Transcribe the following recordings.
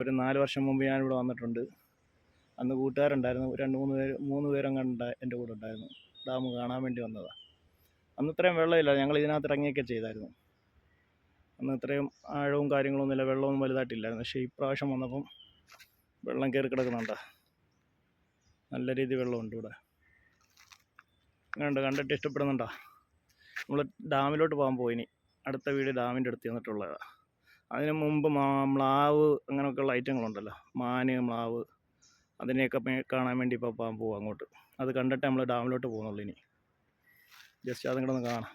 ഒരു 4 വർഷം മുമ്പ് ഞാനിവിടെ വന്നിട്ടുണ്ട്. അന്ന് കൂട്ടുകാരുണ്ടായിരുന്നു, 3 പേരെങ്ങാണ്ട് എൻ്റെ കൂടെ ഉണ്ടായിരുന്നു. ഡാം കാണാൻ വേണ്ടി വന്നതാണ്. അന്ന് ഇത്രയും വെള്ളമില്ല, ഞങ്ങൾ ഇതിനകത്ത് ഇറങ്ങിയൊക്കെ ചെയ്തായിരുന്നു. അന്ന് ഇത്രയും ആഴവും കാര്യങ്ങളൊന്നുമില്ല, വെള്ളവും വലുതായിട്ടില്ലായിരുന്നു. പക്ഷേ ഇപ്രാവശ്യം വന്നപ്പം വെള്ളം കയറി കിടക്കുന്നുണ്ട്. നല്ല രീതിയിൽ വെള്ളമുണ്ട് ഇവിടെ. അങ്ങനെയുണ്ട്, കണ്ടിട്ട് ഇഷ്ടപ്പെടുന്നുണ്ടോ? നമ്മൾ ഡാമിലോട്ട് പോകാൻ പോയിനി. അടുത്ത വീട് ഡാമിൻ്റെ അടുത്ത് ചെന്നിട്ടുള്ളതാണ്. അതിന് മുമ്പ് മ്ലാവ് അങ്ങനെയൊക്കെയുള്ള ഐറ്റങ്ങളുണ്ടല്ലോ, മാന്, മ്ലാവ്, അതിനെയൊക്കെ കാണാൻ വേണ്ടി ഇപ്പോൾ പോകാൻ പോകും അങ്ങോട്ട്. അത് കണ്ടിട്ട് നമ്മൾ ഡാമിലോട്ട് പോകുന്നുള്ളൂ. ഇനി ജസ്റ്റ് അതും കൂടെ ഒന്ന് കാണാം.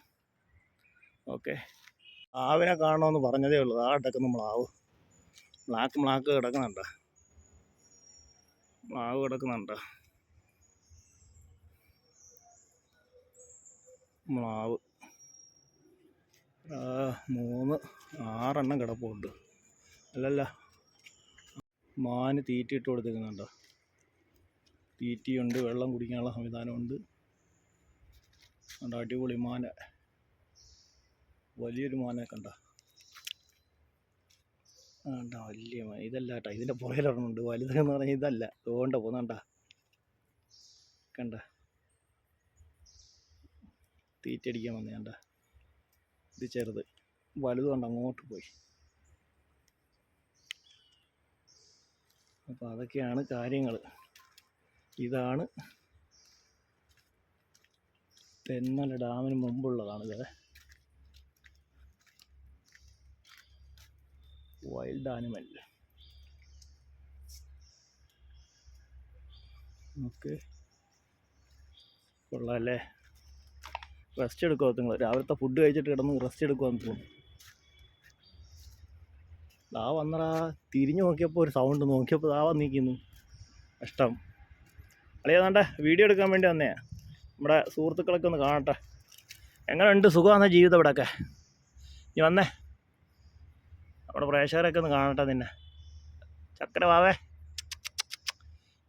ഓക്കെ, ആവിനെ കാണണമെന്ന് പറഞ്ഞതേ ഉള്ളൂ. ആ കിടക്കുന്ന മ്ലാവ്, ബ്ലാക്ക് കിടക്കുന്നുണ്ട്. മ്ലാവ് കിടക്കുന്നുണ്ട്, മ്ലാവ് 6 എണ്ണം കിടപ്പുണ്ട്. അല്ലല്ല, മാന് തീറ്റിയിട്ട് കൊടുത്തിരിക്കുന്നുണ്ടോ? തീറ്റിയുണ്ട്, വെള്ളം കുടിക്കാനുള്ള സംവിധാനമുണ്ട്. അടിപൊളി മാന, വലിയൊരു മാനെ കണ്ട. വലിയ മാൻ ഇതല്ല കേട്ടോ, ഇതിൻ്റെ പുറകിലൊരെണ്ണമുണ്ട് വലുതെന്ന് പറഞ്ഞാൽ ഇതല്ല. അതുകൊണ്ട് പോകുന്നുണ്ട, കണ്ട, തീറ്റടിക്കാൻ വന്നേ കണ്ട. ഇത് ചെറുത്, വലുത് കൊണ്ട് അങ്ങോട്ട് പോയി. അപ്പോൾ അതൊക്കെയാണ് കാര്യങ്ങൾ. ഇതാണ് തെന്മല ഡാമിന് മുമ്പുള്ളതാണിത്. Wild animal. ഓക്കെ, കൊള്ളാമല്ലേ? റെസ്റ്റ് എടുക്കുമോ നിങ്ങൾ? രാവിലത്തെ ഫുഡ് കഴിച്ചിട്ട് കിടന്ന് റെസ്റ്റ് എടുക്കുമെന്ന് തോന്നുന്നു. ദാ വന്നടാ, തിരിഞ്ഞു നോക്കിയപ്പോൾ ഒരു സൗണ്ട്, നോക്കിയപ്പോൾ ദാ വന്നിരിക്കുന്നു. ഇഷ്ടം അളിയാതാണ്ടെ വീഡിയോ എടുക്കാൻ വേണ്ടി വന്നേ. നമ്മുടെ സുഹൃത്തുക്കളൊക്കെ ഒന്ന് കാണട്ടെ. എങ്ങനെയുണ്ട്, സുഖമാണ് ജീവിതം ഇവിടെയൊക്കെ? നീ വന്നേ, നമ്മുടെ പ്രേക്ഷകരൊക്കെ ഒന്ന് കാണട്ടെ നിന്നെ. ചക്കര വാവേ,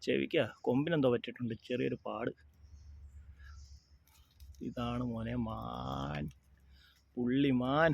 ചെവിക്ക കൊമ്പിനെന്തോ പറ്റിയിട്ടുണ്ട്, ചെറിയൊരു പാട്. ഇതാണ് മോനെ മാൻ, പുള്ളിമാൻ.